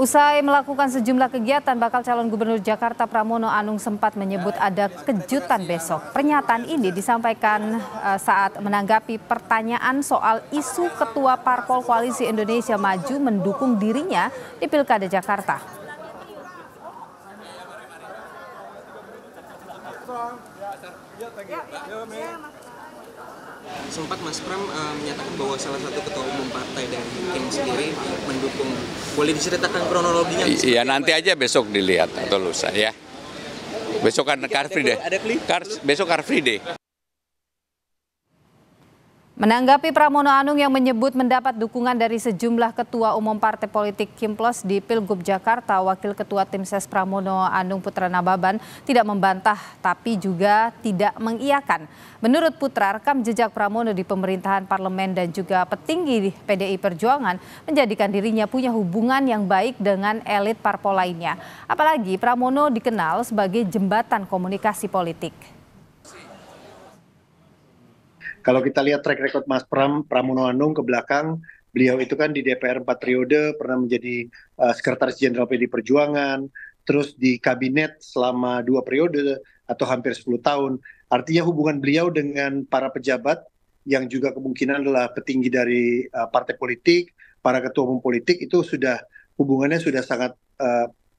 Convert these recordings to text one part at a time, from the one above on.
Usai melakukan sejumlah kegiatan, bakal calon gubernur Jakarta Pramono Anung sempat menyebut ada kejutan besok. Pernyataan ini disampaikan saat menanggapi pertanyaan soal isu Ketua Parpol Koalisi Indonesia Maju mendukung dirinya di Pilkada Jakarta. Sempat Mas Pram menyatakan bahwa salah satu ketua umum partai dari tim sendiri mendukung. Boleh diceritakan kronologinya? Iya, nanti aja besok dilihat atau lusa ya. Besok kan Car Free Day. Besok Car Free Day. Menanggapi Pramono Anung yang menyebut mendapat dukungan dari sejumlah ketua umum partai politik Kimplos di Pilgub Jakarta, Wakil Ketua Tim Ses Pramono Anung Putra Nababan tidak membantah tapi juga tidak mengiyakan. Menurut Putra, rekam jejak Pramono di pemerintahan parlemen dan juga petinggi PDI Perjuangan menjadikan dirinya punya hubungan yang baik dengan elit parpol lainnya. Apalagi Pramono dikenal sebagai jembatan komunikasi politik. Kalau kita lihat track record Mas Pramono Anung ke belakang, beliau itu kan di DPR 4 periode, pernah menjadi Sekretaris Jenderal PDI Perjuangan, terus di kabinet selama 2 periode atau hampir 10 tahun. Artinya hubungan beliau dengan para pejabat yang juga kemungkinan adalah petinggi dari partai politik, para ketua umum politik itu hubungannya sudah sangat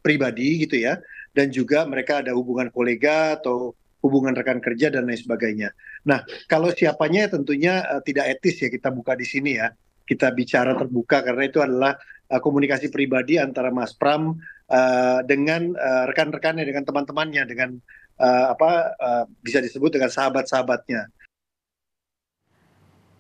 pribadi gitu ya. Dan juga mereka ada hubungan kolega atau hubungan rekan kerja dan lain sebagainya. Nah, kalau siapanya tentunya tidak etis ya kita buka di sini ya. Kita bicara terbuka karena itu adalah komunikasi pribadi antara Mas Pram dengan rekan-rekannya, dengan teman-temannya, dengan bisa disebut dengan sahabat-sahabatnya.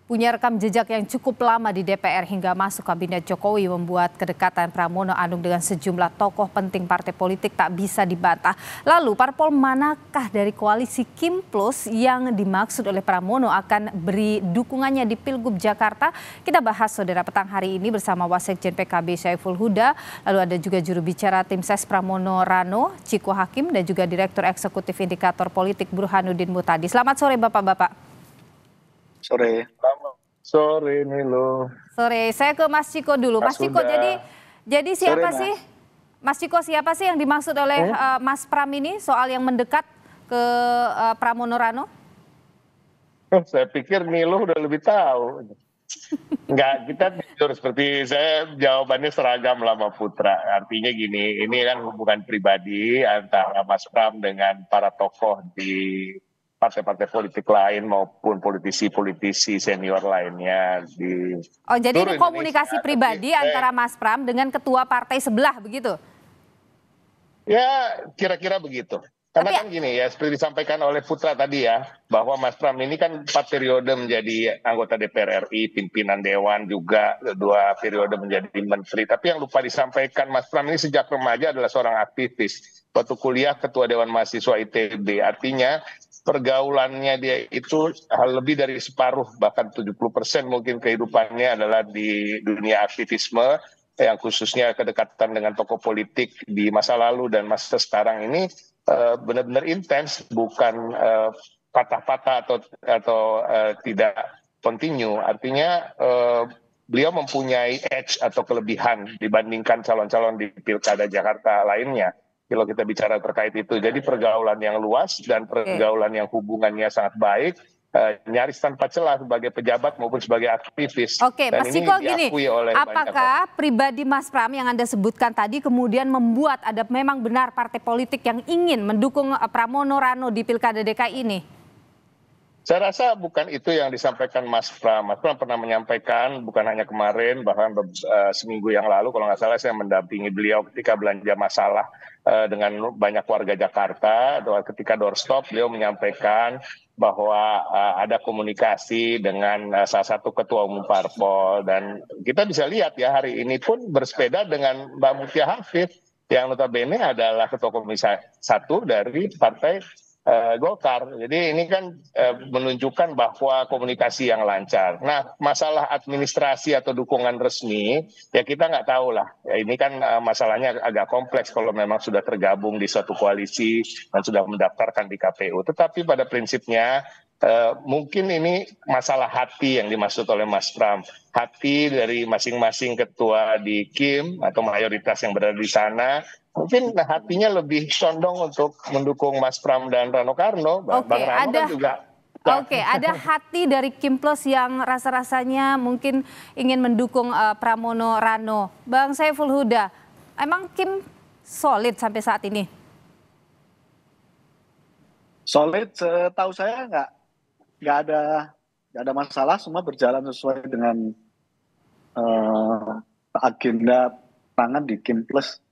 Punya rekam jejak yang cukup lama di DPR hingga masuk kabinet Jokowi membuat kedekatan Pramono Anung dengan sejumlah tokoh penting partai politik tak bisa dibantah. Lalu parpol manakah dari koalisi Kimplos yang dimaksud oleh Pramono akan beri dukungannya di Pilgub Jakarta? Kita bahas saudara petang hari ini bersama Wasekjen PKB Syaiful Huda, lalu ada juga juru bicara Tim Ses Pramono Rano, Ciko Hakim, dan juga Direktur Eksekutif Indikator Politik Burhanuddin Mutadi. Selamat sore Bapak-Bapak. Sore Nilo. Sore, saya ke Mas Ciko dulu. Mas Ciko, jadi siapa sih, Mas Ciko, siapa sih yang dimaksud oleh Mas Pram ini soal yang mendekat ke Pramono Rano? Saya pikir Nilo udah lebih tahu. Enggak, kita jujur seperti saya jawabannya seragam lah sama Putra. Artinya gini, ini kan hubungan pribadi antara Mas Pram dengan para tokoh di partai-partai politik lain maupun politisi-politisi senior lainnya di jadi ini komunikasi pribadi antara Mas Pram dengan ketua partai sebelah begitu? Ya, kira-kira begitu. Karena kan gini ya, seperti disampaikan oleh Putra tadi ya, bahwa Mas Pram ini kan 4 periode menjadi anggota DPR RI, pimpinan Dewan juga 2 periode menjadi menteri. Tapi yang lupa disampaikan, Mas Pram ini sejak remaja adalah seorang aktivis. Waktu kuliah ketua Dewan Mahasiswa ITB, artinya pergaulannya dia itu lebih dari separuh, bahkan 70% mungkin kehidupannya adalah di dunia aktivisme, yang khususnya kedekatan dengan tokoh politik di masa lalu dan masa sekarang ini benar-benar intens, bukan patah-patah atau tidak continue. Artinya beliau mempunyai edge atau kelebihan dibandingkan calon-calon di Pilkada Jakarta lainnya. Kalau kita bicara terkait itu, jadi pergaulan yang luas dan pergaulan yang hubungannya sangat baik, nyaris tanpa celah sebagai pejabat maupun sebagai aktivis. Oke, dan Mas ini Ciko, gini, apakah pribadi Mas Pram yang Anda sebutkan tadi kemudian membuat ada memang benar partai politik yang ingin mendukung Pramono Rano di Pilkada DKI ini? Saya rasa bukan itu yang disampaikan Mas Pram. Mas Pram pernah menyampaikan, bukan hanya kemarin, bahkan seminggu yang lalu, kalau nggak salah saya mendampingi beliau ketika belanja masalah dengan banyak warga Jakarta. Ketika doorstop, beliau menyampaikan bahwa ada komunikasi dengan salah satu ketua umum parpol. Dan kita bisa lihat ya, hari ini pun bersepeda dengan Mbak Mutia Hafid, yang notabene adalah ketua komisi 1 dari partai Golkar. Jadi ini kan menunjukkan bahwa komunikasi yang lancar. Nah, masalah administrasi atau dukungan resmi, ya kita nggak tahu lah. Ya, ini kan masalahnya agak kompleks kalau memang sudah tergabung di suatu koalisi dan sudah mendaftarkan di KPU. Tetapi pada prinsipnya, Mungkin ini masalah hati yang dimaksud oleh Mas Pram. Hati dari masing-masing ketua di Kim atau mayoritas yang berada di sana, mungkin hatinya lebih condong untuk mendukung Mas Pram dan Rano Karno. Bang Rano kan juga. Oke, ada hati dari Kim Plus yang rasa-rasanya mungkin ingin mendukung Pramono Rano. Bang Saiful Huda, emang Kim solid sampai saat ini? Solid, setahu saya nggak ada masalah, semua berjalan sesuai dengan agenda tangan di Kim Plus.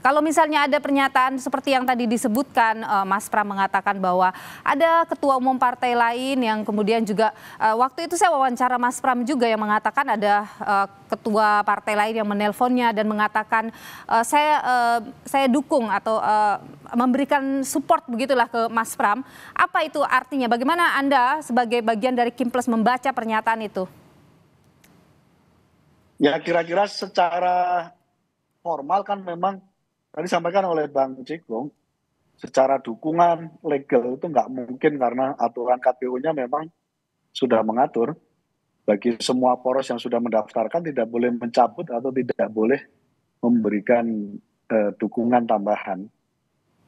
Kalau misalnya ada pernyataan seperti yang tadi disebutkan, Mas Pram mengatakan bahwa ada ketua umum partai lain yang kemudian juga waktu itu saya wawancara Mas Pram juga yang mengatakan ada ketua partai lain yang menelponnya dan mengatakan saya dukung atau memberikan support begitulah ke Mas Pram. Apa itu artinya? Bagaimana Anda sebagai bagian dari Kim Plus membaca pernyataan itu? Ya kira-kira secara formal kan memang tadi disampaikan oleh Bang Cikung, secara dukungan legal itu nggak mungkin karena aturan KPU-nya memang sudah mengatur bagi semua poros yang sudah mendaftarkan tidak boleh mencabut atau tidak boleh memberikan dukungan tambahan.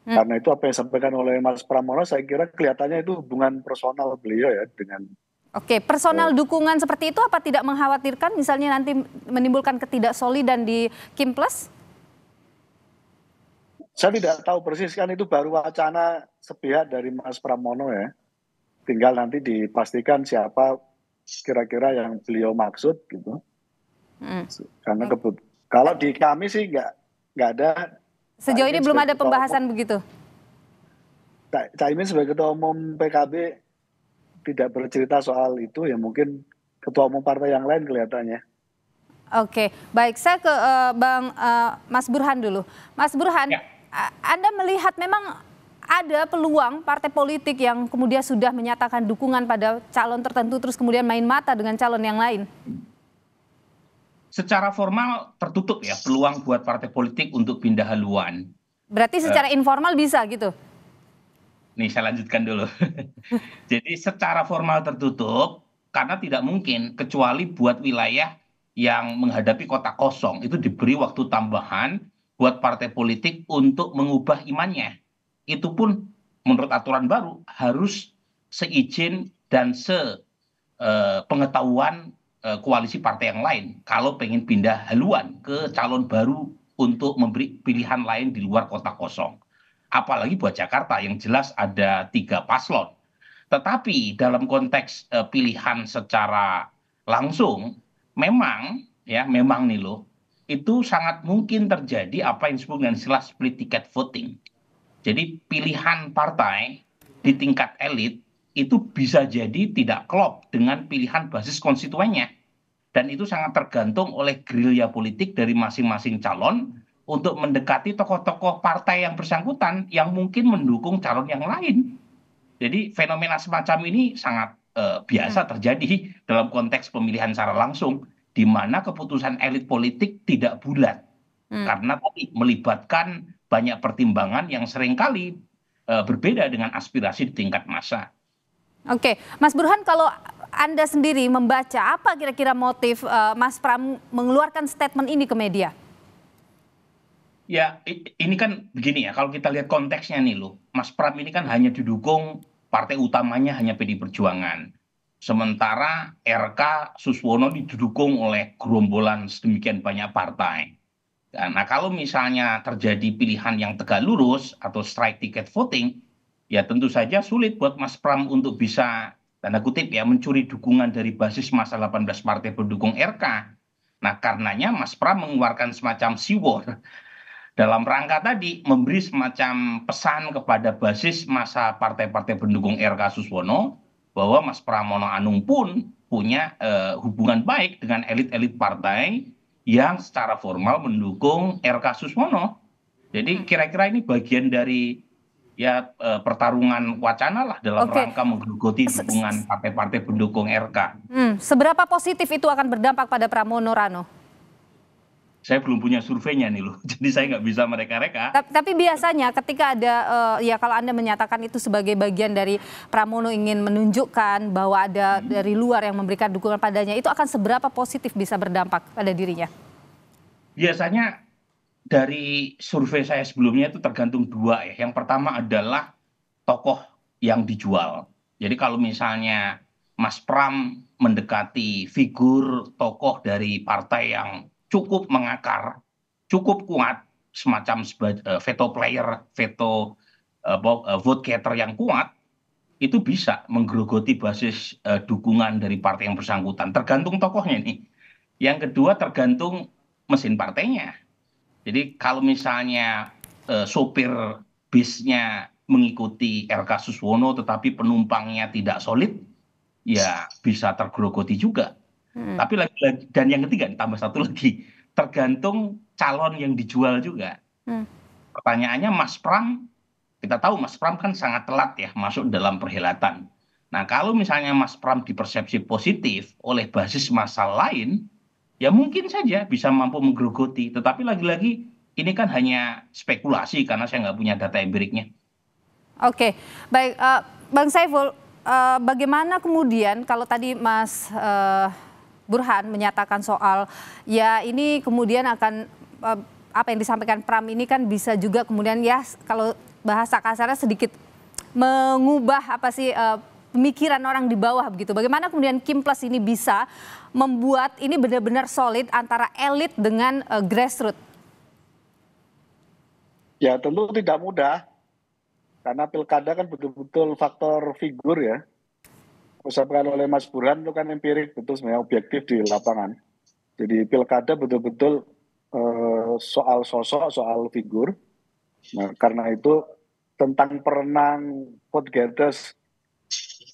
Karena itu apa yang disampaikan oleh Mas Pramono saya kira kelihatannya itu hubungan personal beliau ya dengan. Oke, personal dukungan seperti itu apa tidak mengkhawatirkan misalnya nanti menimbulkan ketidaksolidan di Kim Plus? Saya tidak tahu persis, kan itu baru wacana sepihak dari Mas Pramono ya. Tinggal nanti dipastikan siapa kira-kira yang beliau maksud gitu. Karena kalau di kami sih nggak ada. Sejauh ini belum ada pembahasan begitu? Caimin sebagai ketua umum PKB tidak bercerita soal itu, ya mungkin ketua umum partai yang lain kelihatannya. Oke, baik, saya ke Mas Burhan dulu. Mas Burhan, ya. Anda melihat memang ada peluang partai politik yang kemudian sudah menyatakan dukungan pada calon tertentu terus kemudian main mata dengan calon yang lain? Secara formal tertutup ya peluang buat partai politik untuk pindah haluan. Berarti secara informal bisa gitu? Nih saya lanjutkan dulu. Jadi secara formal tertutup karena tidak mungkin kecuali buat wilayah yang menghadapi kota kosong itu diberi waktu tambahan buat partai politik untuk mengubah imannya. Itu pun menurut aturan baru harus seizin dan sepengetahuan koalisi partai yang lain kalau pengen pindah haluan ke calon baru untuk memberi pilihan lain di luar kota kosong. Apalagi buat Jakarta yang jelas ada 3 paslon. Tetapi dalam konteks pilihan secara langsung, memang nih loh, itu sangat mungkin terjadi apa yang disebut dengan istilah split ticket voting. Jadi pilihan partai di tingkat elit itu bisa jadi tidak klop dengan pilihan basis konstituennya. Dan itu sangat tergantung oleh gerilya politik dari masing-masing calon untuk mendekati tokoh-tokoh partai yang bersangkutan yang mungkin mendukung calon yang lain. Jadi fenomena semacam ini sangat biasa terjadi dalam konteks pemilihan secara langsung, di mana keputusan elit politik tidak bulat. Karena tadi melibatkan banyak pertimbangan yang seringkali berbeda dengan aspirasi di tingkat massa. Oke, Mas Burhan, kalau Anda sendiri membaca apa kira-kira motif Mas Pram mengeluarkan statement ini ke media? Ya, ini kan begini ya, kalau kita lihat konteksnya nih loh, Mas Pram ini kan hanya didukung partai utamanya hanya PD Perjuangan. Sementara RK Suswono didukung oleh gerombolan sedemikian banyak partai. Nah, kalau misalnya terjadi pilihan yang tegak lurus atau strike ticket voting, ya tentu saja sulit buat Mas Pram untuk bisa, tanda kutip ya, mencuri dukungan dari basis massa 18 partai pendukung RK. Nah, karenanya Mas Pram mengeluarkan semacam siwor dalam rangka tadi memberi semacam pesan kepada basis massa partai-partai pendukung RK Suswono bahwa Mas Pramono Anung pun punya hubungan baik dengan elit-elit partai yang secara formal mendukung RK Suswono. Jadi kira-kira ini bagian dari ya pertarungan wacana lah dalam rangka menggerogoti dukungan partai-partai pendukung RK. Seberapa positif itu akan berdampak pada Pramono Rano? Saya belum punya surveinya nih loh, jadi saya nggak bisa mereka-reka. Tapi biasanya ketika ada, ya kalau Anda menyatakan itu sebagai bagian dari Pramono ingin menunjukkan bahwa ada dari luar yang memberikan dukungan padanya, itu akan seberapa positif bisa berdampak pada dirinya? Biasanya dari survei saya sebelumnya itu tergantung dua ya. Yang pertama adalah tokoh yang dijual. Jadi kalau misalnya Mas Pram mendekati figur tokoh dari partai yang cukup mengakar, cukup kuat, semacam veto player, vote getter yang kuat, itu bisa menggerogoti basis dukungan dari partai yang bersangkutan. Tergantung tokohnya nih. Yang kedua tergantung mesin partainya. Jadi kalau misalnya sopir bisnya mengikuti RK Suswono tetapi penumpangnya tidak solid, ya bisa tergerogoti juga. Tapi lagi-lagi, dan yang ketiga tambah satu lagi, tergantung calon yang dijual juga. Pertanyaannya Mas Pram, kita tahu Mas Pram kan sangat telat ya masuk dalam perhelatan. Nah kalau misalnya Mas Pram dipersepsi positif oleh basis massa lain, ya mungkin saja bisa mampu menggerogoti. Tetapi lagi-lagi ini kan hanya spekulasi karena saya nggak punya data empiriknya. Oke, baik. Bang Saiful, bagaimana kemudian kalau tadi Mas Burhan menyatakan soal ya ini kemudian akan apa yang disampaikan Pram ini kan bisa juga kemudian ya kalau bahasa kasarnya sedikit mengubah apa sih pemikiran orang di bawah begitu. Bagaimana kemudian Kim Plus ini bisa membuat ini benar-benar solid antara elit dengan grassroots? Ya tentu tidak mudah. Karena pilkada kan betul-betul faktor figur ya. Disampaikan oleh Mas Burhan itu kan empirik, betul sebenarnya objektif di lapangan. Jadi pilkada betul-betul soal sosok, soal figur. Nah, karena itu tentang perenang vote getters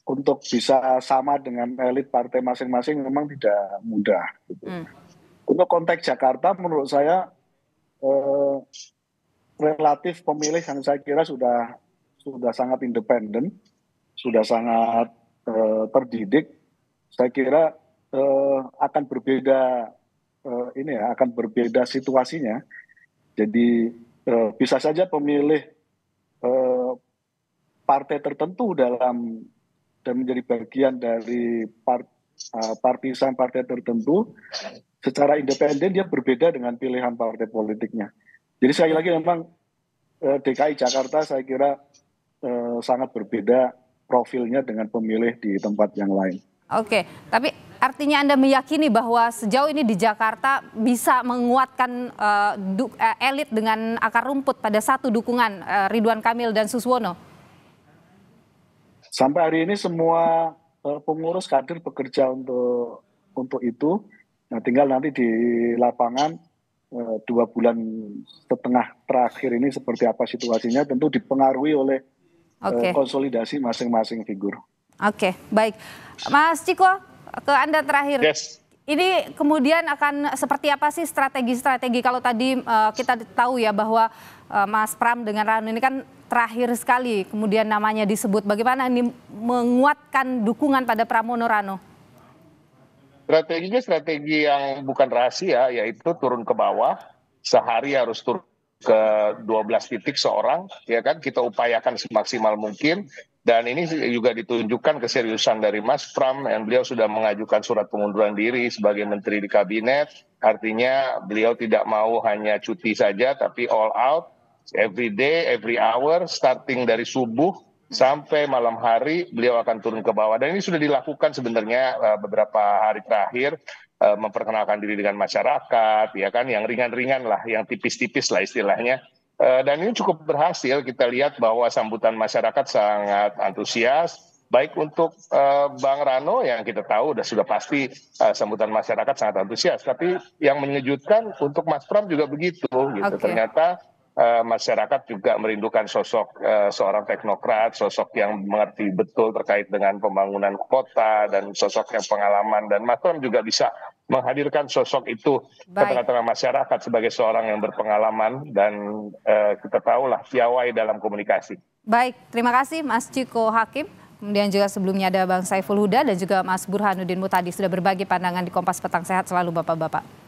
untuk bisa sama dengan elit partai masing-masing memang tidak mudah. Gitu. Untuk konteks Jakarta menurut saya relatif pemilih yang saya kira sudah sangat independen, sudah sangat terdidik. Saya kira akan berbeda akan berbeda situasinya. Jadi bisa saja pemilih partai tertentu dan menjadi bagian dari partisan partai tertentu secara independen dia berbeda dengan pilihan partai politiknya. Jadi sekali lagi memang DKI Jakarta saya kira sangat berbeda profilnya dengan pemilih di tempat yang lain. Oke, tapi artinya Anda meyakini bahwa sejauh ini di Jakarta bisa menguatkan elit dengan akar rumput pada satu dukungan Ridwan Kamil dan Suswono? Sampai hari ini semua pengurus kader bekerja untuk itu. Nah, tinggal nanti di lapangan 2 bulan setengah terakhir ini seperti apa situasinya tentu dipengaruhi oleh konsolidasi masing-masing figur. Oke, baik. Mas Ciko, ke Anda terakhir. Yes. Ini kemudian akan seperti apa sih strategi-strategi kalau tadi kita tahu ya bahwa Mas Pram dengan Rano ini kan terakhir sekali kemudian namanya disebut. Bagaimana ini menguatkan dukungan pada Pramono Rano? Strateginya strategi yang bukan rahasia, yaitu turun ke bawah, sehari harus turun ke 12 titik seorang, ya kan, kita upayakan semaksimal mungkin, dan ini juga ditunjukkan keseriusan dari Mas Pram, yang beliau sudah mengajukan surat pengunduran diri sebagai menteri di kabinet, artinya beliau tidak mau hanya cuti saja, tapi all out, every day, every hour, starting dari subuh, sampai malam hari beliau akan turun ke bawah. Dan ini sudah dilakukan sebenarnya beberapa hari terakhir, memperkenalkan diri dengan masyarakat, ya kan, yang ringan-ringan lah, yang tipis-tipis lah istilahnya. Dan ini cukup berhasil, kita lihat bahwa sambutan masyarakat sangat antusias, baik untuk Bang Rano yang kita tahu sudah pasti sambutan masyarakat sangat antusias, tapi yang menyejutkan untuk Mas Pram juga begitu, gitu. Ternyata masyarakat juga merindukan sosok seorang teknokrat, sosok yang mengerti betul terkait dengan pembangunan kota dan sosok yang pengalaman, dan Mas Pram juga bisa menghadirkan sosok itu ke tengah-tengah masyarakat sebagai seorang yang berpengalaman dan kita tahulah piawai dalam komunikasi. Baik, terima kasih Mas Ciko Hakim. Kemudian juga sebelumnya ada Bang Saiful Huda dan juga Mas Burhanuddin Mutadi sudah berbagi pandangan di Kompas Petang. Sehat selalu Bapak-Bapak.